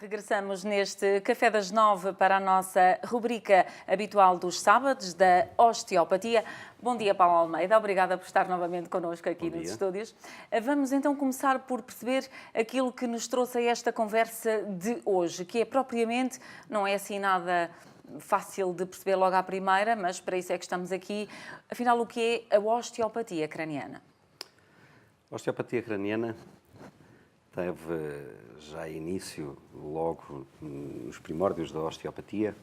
Regressamos neste Café das 9 para a nossa rubrica habitual dos sábados da osteopatia. Bom dia, Paulo Almeida. Obrigada por estar novamente connosco aqui nos estúdios. Vamos então começar por perceber aquilo que nos trouxe a esta conversa de hoje, que é propriamente, não é assim nada fácil de perceber logo à primeira, mas para isso é que estamos aqui. Afinal, o que é a osteopatia craniana? A osteopatia craniana teve já início logo nos primórdios da osteopatia,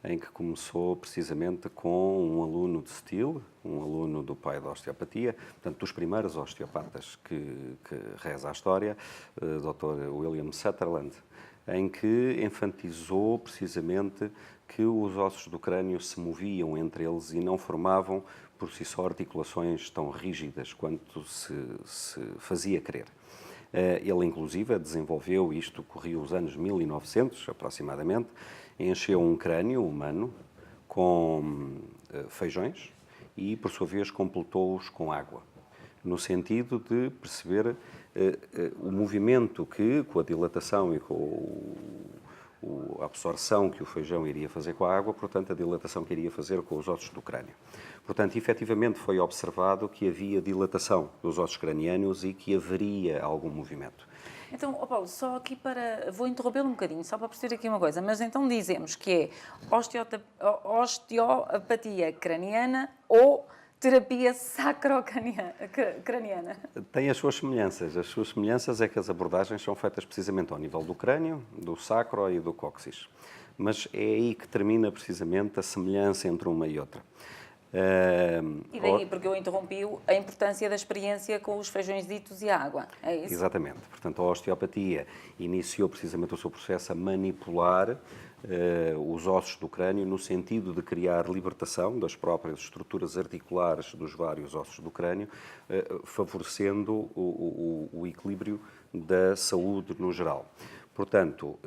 em que começou precisamente com um aluno de Steele, um aluno do pai da osteopatia, portanto, dos primeiros osteopatas que reza a história, Dr. William Sutherland, em que enfatizou precisamente que os ossos do crânio se moviam entre eles e não formavam por si só articulações tão rígidas quanto se fazia crer. Ele, inclusive, desenvolveu, isto corria os anos 1900, aproximadamente, encheu um crânio humano com feijões e, por sua vez, completou-os com água, no sentido de perceber o movimento que, com a dilatação e com a absorção que o feijão iria fazer com a água, portanto, a dilatação que iria fazer com os ossos do crânio. Portanto, efetivamente foi observado que havia dilatação dos ossos cranianos e que haveria algum movimento. Então, Paulo, só aqui para... Vou interrompê-lo um bocadinho, só para perceber aqui uma coisa. Mas então dizemos que é osteopatia craniana ou terapia sacrocraniana? Tem as suas semelhanças. As suas semelhanças é que as abordagens são feitas precisamente ao nível do crânio, do sacro e do cóccix. Mas é aí que termina precisamente a semelhança entre uma e outra. E daí, porque eu interrompi a importância da experiência com os feijões ditos e a água, é isso? Exatamente. Portanto, a osteopatia iniciou precisamente o seu processo a manipular os ossos do crânio no sentido de criar libertação das próprias estruturas articulares dos vários ossos do crânio, favorecendo o equilíbrio da saúde no geral. Portanto,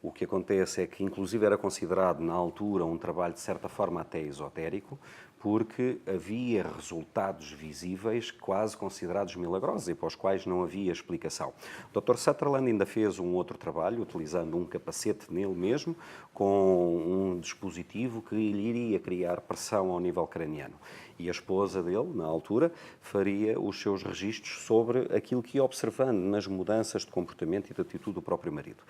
o que acontece é que, inclusive, era considerado, na altura, um trabalho, de certa forma, até esotérico, porque havia resultados visíveis quase considerados milagrosos e para os quais não havia explicação. O Dr. Sutherland ainda fez um outro trabalho, utilizando um capacete nele mesmo, com um dispositivo que lhe iria criar pressão ao nível craniano. E a esposa dele, na altura, faria os seus registros sobre aquilo que ia observando nas mudanças de comportamento e de atitude do próprio marido.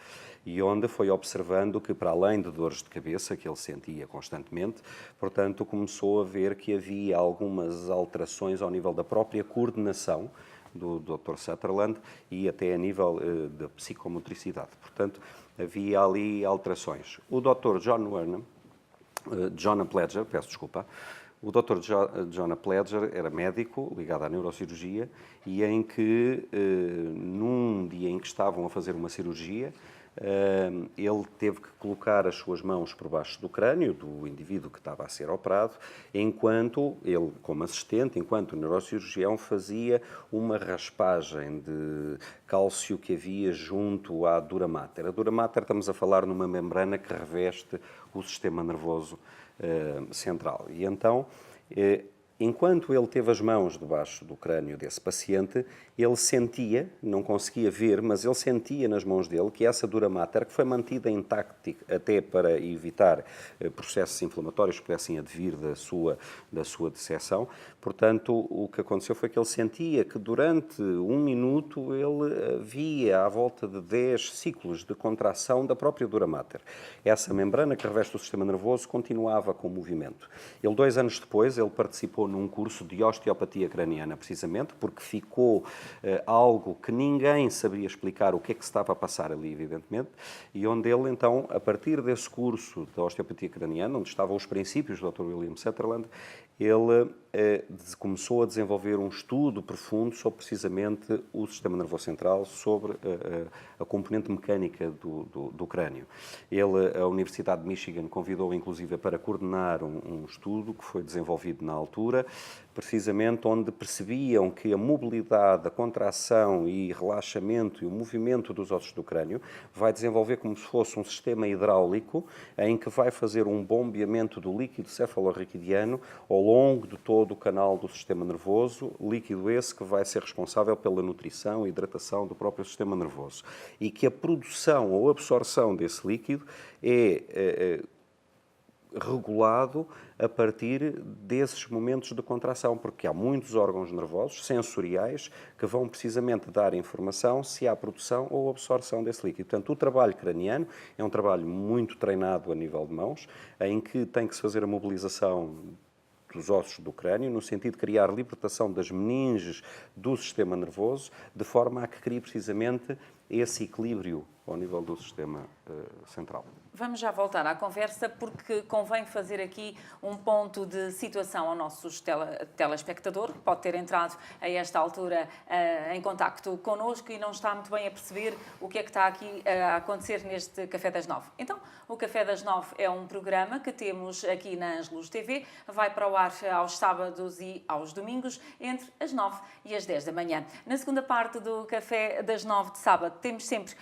E onde foi observando que, para além de dores de cabeça, que ele sentia constantemente, portanto, começou a ver que havia algumas alterações ao nível da própria coordenação do Dr. Sutherland e até a nível da psicomotricidade. Portanto, havia ali alterações. O Dr. John Pledger, peço desculpa, o Dr. John Pledger era médico ligado à neurocirurgia e em que, num dia em que estavam a fazer uma cirurgia, ele teve que colocar as suas mãos por baixo do crânio do indivíduo que estava a ser operado, enquanto ele, como assistente, enquanto o neurocirurgião fazia uma raspagem de cálcio que havia junto à dura mater. A dura mater, estamos a falar numa membrana que reveste o sistema nervoso central. E então, enquanto ele teve as mãos debaixo do crânio desse paciente, ele sentia, não conseguia ver, mas ele sentia nas mãos dele que essa dura mater, que foi mantida intacta até para evitar processos inflamatórios que pudessem advir da sua disseção. Portanto, o que aconteceu foi que ele sentia que durante um minuto ele via à volta de 10 ciclos de contração da própria dura mater. Essa membrana que reveste o sistema nervoso continuava com movimento. Ele, 2 anos depois, ele participou num curso de osteopatia craniana, precisamente, porque ficou algo que ninguém sabia explicar o que é que se estava a passar ali, evidentemente, e onde ele, então, a partir desse curso de osteopatia craniana, onde estavam os princípios do Dr. William Sutherland, ele começou a desenvolver um estudo profundo sobre precisamente o sistema nervoso central, sobre a componente mecânica do crânio. A Universidade de Michigan convidou inclusive para coordenar um estudo que foi desenvolvido na altura, precisamente onde percebiam que a mobilidade, a contração e relaxamento e o movimento dos ossos do crânio vai desenvolver como se fosse um sistema hidráulico em que vai fazer um bombeamento do líquido cefalorraquidiano ao longo de todo o canal do sistema nervoso, líquido esse que vai ser responsável pela nutrição e hidratação do próprio sistema nervoso. E que a produção ou absorção desse líquido é regulado a partir desses momentos de contração, porque há muitos órgãos nervosos sensoriais que vão precisamente dar informação se há produção ou absorção desse líquido. Portanto, o trabalho craniano é um trabalho muito treinado a nível de mãos, em que tem que se fazer a mobilização dos ossos do crânio, no sentido de criar libertação das meninges do sistema nervoso, de forma a que crie precisamente esse equilíbrio ao nível do sistema central. Vamos já voltar à conversa, porque convém fazer aqui um ponto de situação ao nosso telespectador, que pode ter entrado a esta altura em contacto connosco e não está muito bem a perceber o que é que está aqui a acontecer neste Café das 9. Então, o Café das 9 é um programa que temos aqui na Angelus TV, vai para o ar aos sábados e aos domingos, entre as 9 e as 10 da manhã. Na segunda parte do Café das 9 de sábado, temos sempre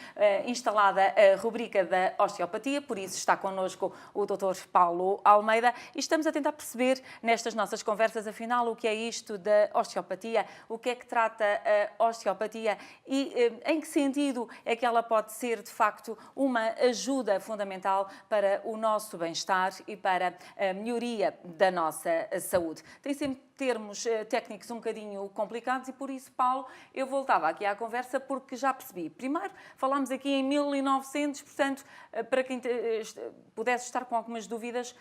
instalada a rubrica da osteopatia, por isso está connosco o Dr. Paulo Almeida e estamos a tentar perceber nestas nossas conversas, afinal, o que é isto da osteopatia, o que é que trata a osteopatia e em que sentido é que ela pode ser, de facto, uma ajuda fundamental para o nosso bem-estar e para a melhoria da nossa saúde. Tem sempre termos técnicos um bocadinho complicados e por isso, Paulo, eu voltava aqui à conversa porque já percebi. Primeiro, falámos aqui em 1900, portanto, para quem pudesse estar com algumas dúvidas,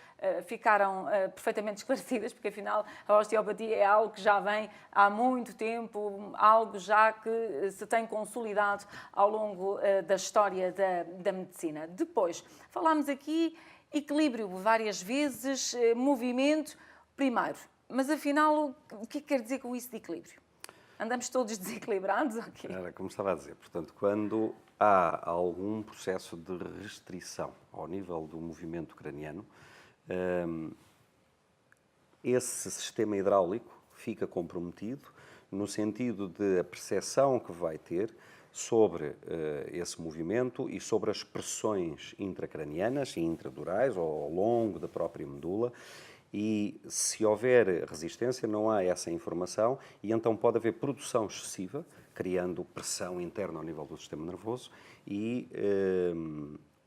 ficaram perfeitamente esclarecidas, porque afinal a osteopatia é algo que já vem há muito tempo, algo já que se tem consolidado ao longo da história da medicina. Depois, falámos aqui equilíbrio várias vezes, movimento, primeiro. Mas, afinal, o que é que quer dizer com isso de equilíbrio? Andamos todos desequilibrados? Okay. Era como estava a dizer. Portanto, quando há algum processo de restrição ao nível do movimento craniano, esse sistema hidráulico fica comprometido no sentido de a percepção que vai ter sobre esse movimento e sobre as pressões intracranianas e intradurais ao longo da própria medula. E se houver resistência, não há essa informação e então pode haver produção excessiva, criando pressão interna ao nível do sistema nervoso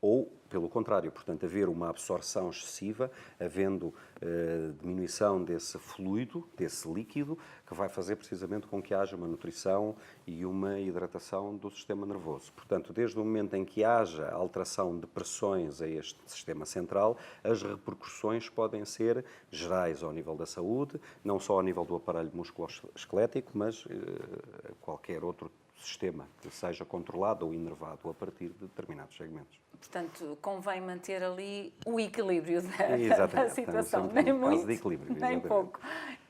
ou, pelo contrário, portanto, haver uma absorção excessiva, havendo diminuição desse fluido, desse líquido, que vai fazer precisamente com que haja uma nutrição e uma hidratação do sistema nervoso. Portanto, desde o momento em que haja alteração de pressões a este sistema central, as repercussões podem ser gerais ao nível da saúde, não só ao nível do aparelho musculoesquelético, mas qualquer outro sistema que seja controlado ou inervado a partir de determinados segmentos. Portanto, convém manter ali o equilíbrio da situação, nem muito, de equilíbrio, nem pouco.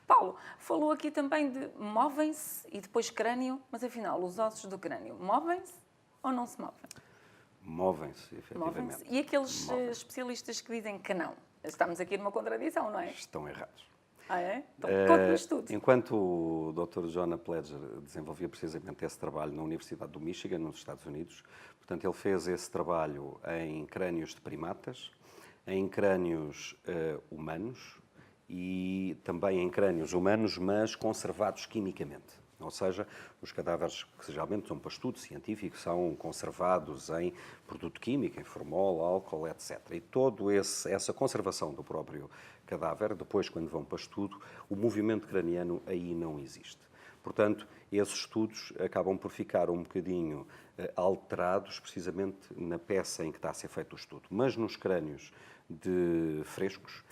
Paulo, falou aqui também de movem-se e depois crânio, mas afinal, os ossos do crânio movem-se ou não se movem? Movem-se, efetivamente. Movem-se. E aqueles especialistas que dizem que não? Estamos aqui numa contradição, não é? Estão errados. Ah, é? Então, conte-nos tudo. Enquanto o Dr. Jonah Pledger desenvolvia precisamente esse trabalho na Universidade do Michigan, nos Estados Unidos, portanto, ele fez esse trabalho em crânios de primatas, em crânios humanos e também em crânios humanos, mas conservados quimicamente. Ou seja, os cadáveres que geralmente são para estudo científico são conservados em produto químico, em formol, álcool, etc. E toda essa conservação do próprio cadáver, depois quando vão para estudo, o movimento craniano aí não existe. Portanto, esses estudos acabam por ficar um bocadinho alterados precisamente na peça em que está a ser feito o estudo. Mas nos crânios de frescos,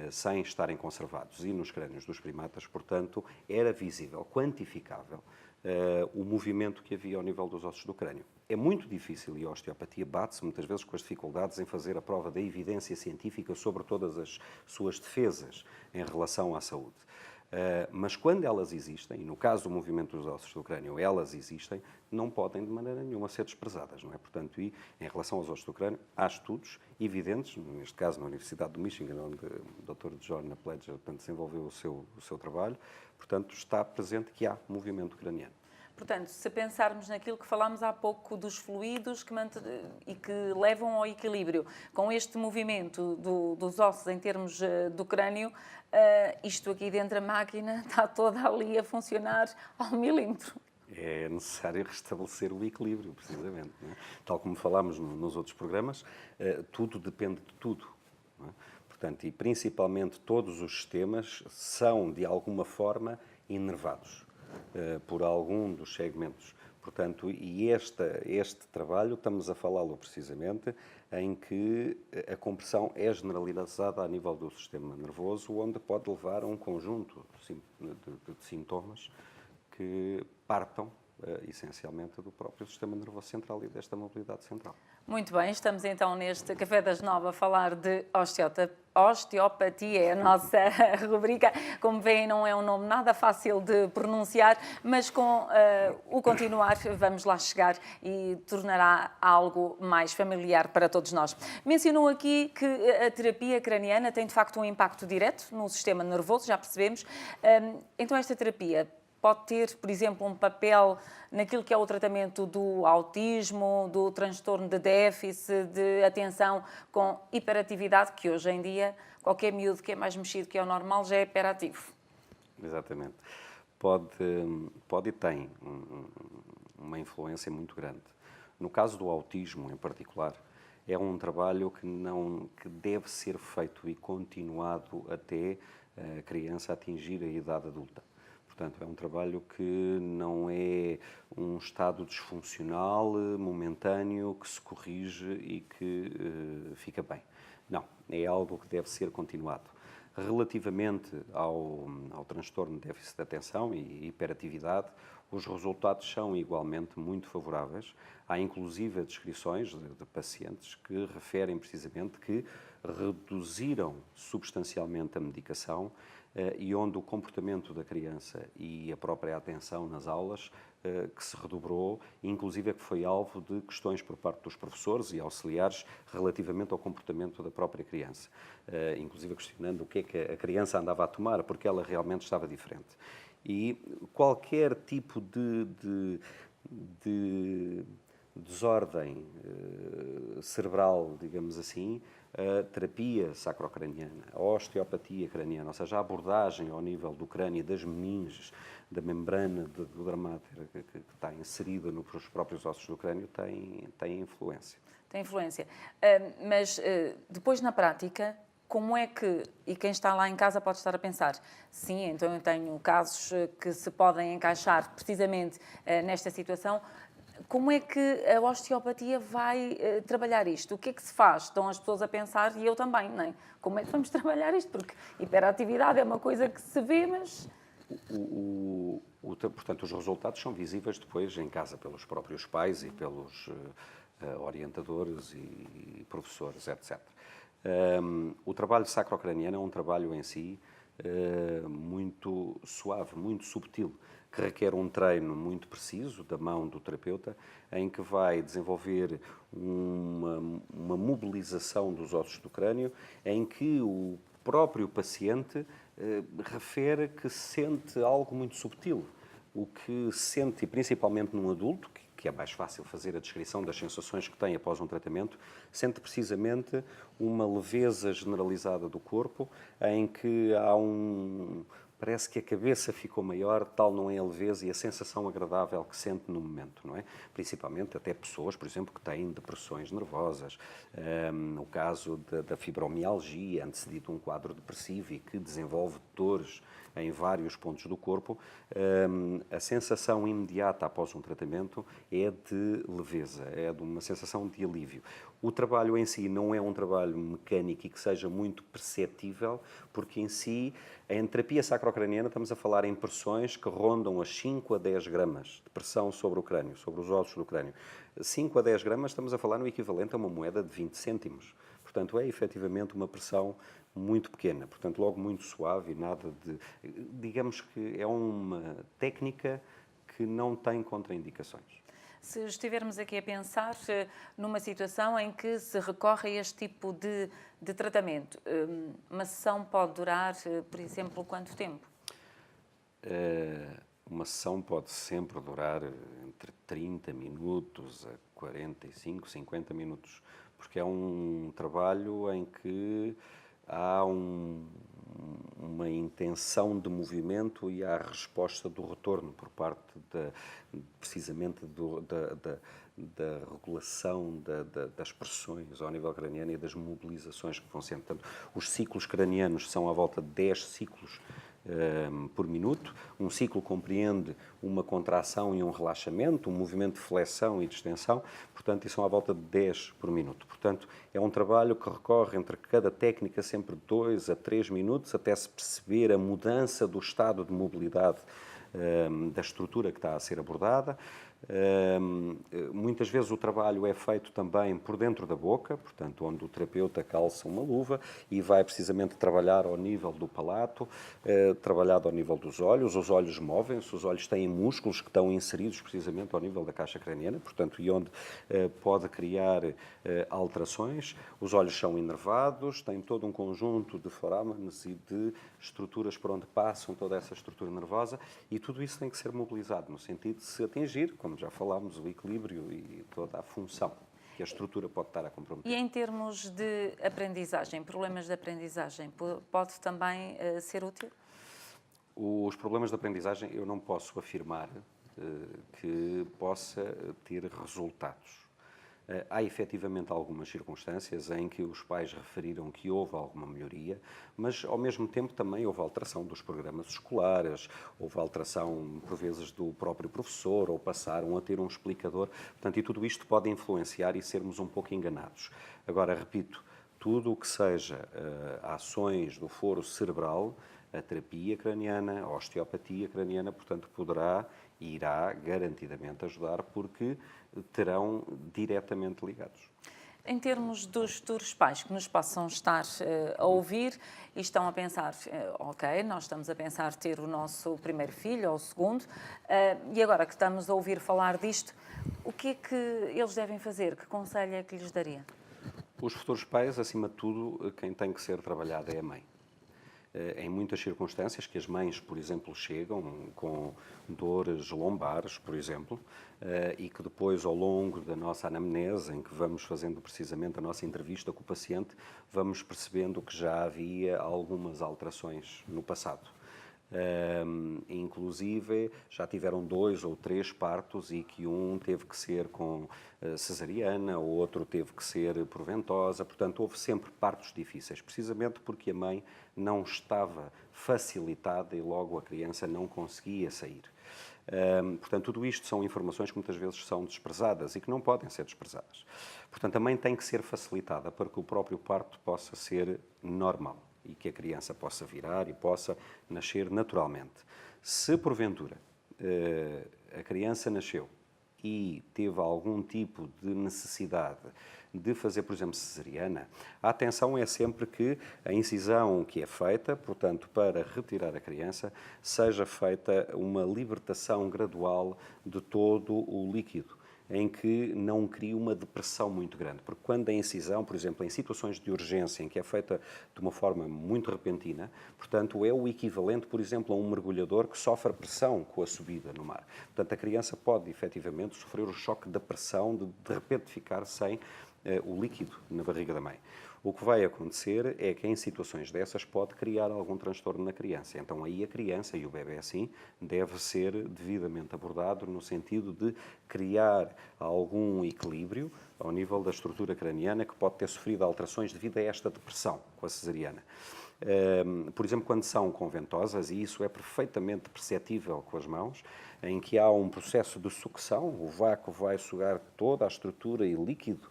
sem estarem conservados, e nos crânios dos primatas, portanto, era visível, quantificável, o movimento que havia ao nível dos ossos do crânio. É muito difícil e a osteopatia bate-se muitas vezes com as dificuldades em fazer a prova da evidência científica sobre todas as suas defesas em relação à saúde. Mas quando elas existem, e no caso do movimento dos ossos do crânio, elas existem, não podem de maneira nenhuma ser desprezadas, não é? Portanto, e em relação aos ossos do crânio, há estudos evidentes, neste caso na Universidade do Michigan, onde o Dr. Jonah Pledger desenvolveu o seu trabalho, portanto, está presente que há movimento craniano. Portanto, se pensarmos naquilo que falámos há pouco dos fluidos e que levam ao equilíbrio, com este movimento dos ossos em termos do crânio, isto aqui dentro da máquina está toda ali a funcionar ao milímetro. É necessário restabelecer o equilíbrio, precisamente. Não é? Tal como falámos nos outros programas, tudo depende de tudo. Não é? Portanto, e principalmente todos os sistemas são, de alguma forma, inervados por algum dos segmentos. Portanto, e este trabalho, estamos a falá-lo precisamente, em que a compressão é generalizada a nível do sistema nervoso, onde pode levar a um conjunto de sintomas que partam essencialmente do próprio sistema nervoso central e desta mobilidade central. Muito bem, estamos então neste Café das 9 a falar de osteopatia, é a nossa rubrica. Como veem, não é um nome nada fácil de pronunciar, mas com o continuar vamos lá chegar e tornará algo mais familiar para todos nós. Mencionou aqui que a terapia craniana tem de facto um impacto direto no sistema nervoso, já percebemos. Então esta terapia pode ter, por exemplo, um papel naquilo que é o tratamento do autismo, do transtorno de déficit, de atenção com hiperatividade, que hoje em dia qualquer miúdo que é mais mexido que é o normal já é hiperativo. Exatamente. Pode e tem uma influência muito grande. No caso do autismo, em particular, é um trabalho que deve ser feito e continuado até a criança atingir a idade adulta. Portanto, é um trabalho que não é um estado disfuncional, momentâneo, que se corrige e que fica bem. Não, é algo que deve ser continuado. Relativamente ao transtorno de déficit de atenção e hiperatividade, os resultados são igualmente muito favoráveis. Há inclusive descrições de pacientes que referem precisamente que reduziram substancialmente a medicação e onde o comportamento da criança e a própria atenção nas aulas que se redobrou, inclusive que foi alvo de questões por parte dos professores e auxiliares relativamente ao comportamento da própria criança, inclusive questionando o que é que a criança andava a tomar, porque ela realmente estava diferente. E qualquer tipo de desordem cerebral, digamos assim, a terapia sacrocraniana, a osteopatia craniana, ou seja, a abordagem ao nível do crânio, das meninges, da membrana do dermátero que está inserida nos próprios ossos do crânio, tem influência. Tem influência. Mas depois na prática, como é que, e quem está lá em casa pode estar a pensar, sim, então eu tenho casos que se podem encaixar precisamente nesta situação. Como é que a osteopatia vai trabalhar isto? O que é que se faz? Estão as pessoas a pensar, e eu também, não é? Como é que vamos trabalhar isto? Porque hiperatividade é uma coisa que se vê, mas... Portanto, os resultados são visíveis depois em casa pelos próprios pais e pelos orientadores e professores, etc. O trabalho sacrocraniano é um trabalho em si muito suave, muito subtil, que requer um treino muito preciso da mão do terapeuta, em que vai desenvolver uma mobilização dos ossos do crânio, em que o próprio paciente refere que sente algo muito subtil. O que sente, principalmente num adulto, que é mais fácil fazer a descrição das sensações que tem após um tratamento, sente precisamente uma leveza generalizada do corpo, em que há parece que a cabeça ficou maior, tal não é a leveza e a sensação agradável que sente no momento, não é? Principalmente até pessoas, por exemplo, que têm depressões nervosas, no caso da fibromialgia, antecedido de um quadro depressivo e que desenvolve dores em vários pontos do corpo, a sensação imediata após um tratamento é de leveza, é de uma sensação de alívio. O trabalho em si não é um trabalho mecânico e que seja muito perceptível, porque em si, em terapia sacrocraniana, estamos a falar em pressões que rondam as 5 a 10 gramas de pressão sobre o crânio, sobre os ossos do crânio. 5 a 10 gramas, estamos a falar no equivalente a uma moeda de 20 cêntimos. Portanto, é efetivamente uma pressão muito pequena, portanto, logo muito suave e nada de... Digamos que é uma técnica que não tem contraindicações. Se estivermos aqui a pensar numa situação em que se recorre a este tipo de tratamento, uma sessão pode durar, por exemplo, quanto tempo? Uma sessão pode sempre durar entre 30 minutos a 45, 50 minutos, porque é um trabalho em que há uma intenção de movimento e há a resposta do retorno por parte precisamente da regulação das pressões ao nível craniano e das mobilizações que vão sendo. Portanto, os ciclos cranianos são à volta de 10 ciclos por minuto. Um ciclo compreende uma contração e um relaxamento, um movimento de flexão e de extensão, portanto, isso são à volta de 10 por minuto. Portanto, é um trabalho que recorre entre cada técnica sempre 2 a 3 minutos, até se perceber a mudança do estado de mobilidade da estrutura que está a ser abordada. Muitas vezes o trabalho é feito também por dentro da boca, portanto, onde o terapeuta calça uma luva e vai precisamente trabalhar ao nível do palato, trabalhado ao nível dos olhos. Os olhos movem-se, os olhos têm músculos que estão inseridos precisamente ao nível da caixa craniana, portanto, e onde pode criar alterações. Os olhos são inervados, têm todo um conjunto de forámenes e de estruturas por onde passam toda essa estrutura nervosa, e tudo isso tem que ser mobilizado no sentido de se atingir, como já falámos, o equilíbrio e toda a função que a estrutura pode estar a comprometer. E em termos de aprendizagem, problemas de aprendizagem, pode também ser útil? Os problemas de aprendizagem eu não posso afirmar que possa ter resultados. Há efetivamente algumas circunstâncias em que os pais referiram que houve alguma melhoria, mas ao mesmo tempo também houve alteração dos programas escolares, houve alteração por vezes do próprio professor, ou passaram a ter um explicador, portanto, e tudo isto pode influenciar e sermos um pouco enganados. Agora, repito, tudo o que seja ações do foro cerebral, a terapia craniana, a osteopatia craniana, portanto, poderá e irá garantidamente ajudar, porque terão diretamente ligados. Em termos dos futuros pais que nos possam estar a ouvir e estão a pensar, ok, nós estamos a pensar ter o nosso primeiro filho ou o segundo, e agora que estamos a ouvir falar disto, o que é que eles devem fazer? Que conselho é que lhes daria? Os futuros pais, acima de tudo, quem tem que ser trabalhado é a mãe. Em muitas circunstâncias que as mães, por exemplo, chegam com dores lombares, por exemplo, e que depois, ao longo da nossa anamnese, em que vamos fazendo precisamente a nossa entrevista com o paciente, vamos percebendo que já havia algumas alterações no passado. Inclusive já tiveram 2 ou 3 partos e que um teve que ser com cesariana, o outro teve que ser por ventosa, portanto houve sempre partos difíceis, precisamente porque a mãe não estava facilitada e logo a criança não conseguia sair. Portanto, tudo isto são informações que muitas vezes são desprezadas e que não podem ser desprezadas. Portanto, a mãe tem que ser facilitada para que o próprio parto possa ser normal e que a criança possa virar e possa nascer naturalmente. Se, porventura, a criança nasceu e teve algum tipo de necessidade de fazer, por exemplo, cesariana, a atenção é sempre que a incisão que é feita, portanto, para retirar a criança, seja feita uma libertação gradual de todo o líquido, em que não crie uma depressão muito grande. Porque quando a incisão, por exemplo, em situações de urgência, em que é feita de uma forma muito repentina, portanto, é o equivalente, por exemplo, a um mergulhador que sofre pressão com a subida no mar. Portanto, a criança pode, efetivamente, sofrer o choque da pressão de repente ficar sem o líquido na barriga da mãe. O que vai acontecer é que em situações dessas pode criar algum transtorno na criança. Então aí a criança e o bebê assim deve ser devidamente abordado no sentido de criar algum equilíbrio ao nível da estrutura craniana que pode ter sofrido alterações devido a esta depressão com a cesariana. Por exemplo, quando são com ventosas, e isso é perfeitamente perceptível com as mãos, em que há um processo de sucção, o vácuo vai sugar toda a estrutura e líquido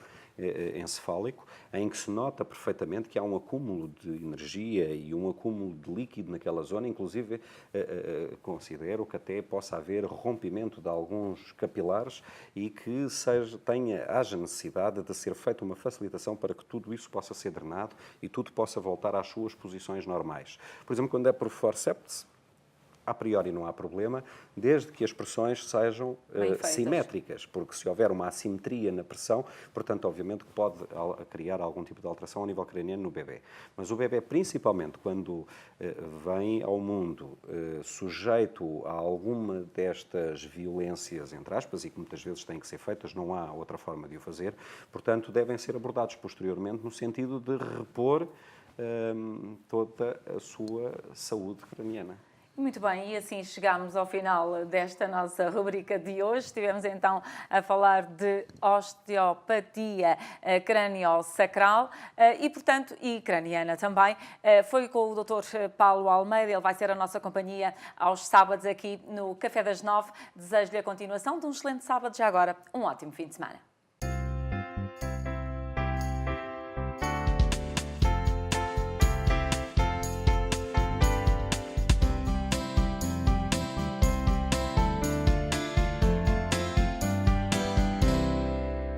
encefálico, em que se nota perfeitamente que há um acúmulo de energia e um acúmulo de líquido naquela zona, inclusive considero que até possa haver rompimento de alguns capilares e que haja necessidade de ser feita uma facilitação para que tudo isso possa ser drenado e tudo possa voltar às suas posições normais. Por exemplo, quando é por forceps, a priori não há problema, desde que as pressões sejam Bem feitas. simétricas, porque se houver uma assimetria na pressão, portanto, obviamente que pode criar algum tipo de alteração ao nível craniano no bebê. Mas o bebê, principalmente quando vem ao mundo sujeito a alguma destas violências, entre aspas, e que muitas vezes têm que ser feitas, não há outra forma de o fazer, portanto, devem ser abordados posteriormente no sentido de repor toda a sua saúde craniana. Muito bem, e assim chegamos ao final desta nossa rubrica de hoje. Estivemos então a falar de osteopatia craniosacral e craniana também. Foi com o Dr. Paulo Almeida, ele vai ser a nossa companhia aos sábados aqui no Café das 9. Desejo-lhe a continuação de um excelente sábado, já agora um ótimo fim de semana.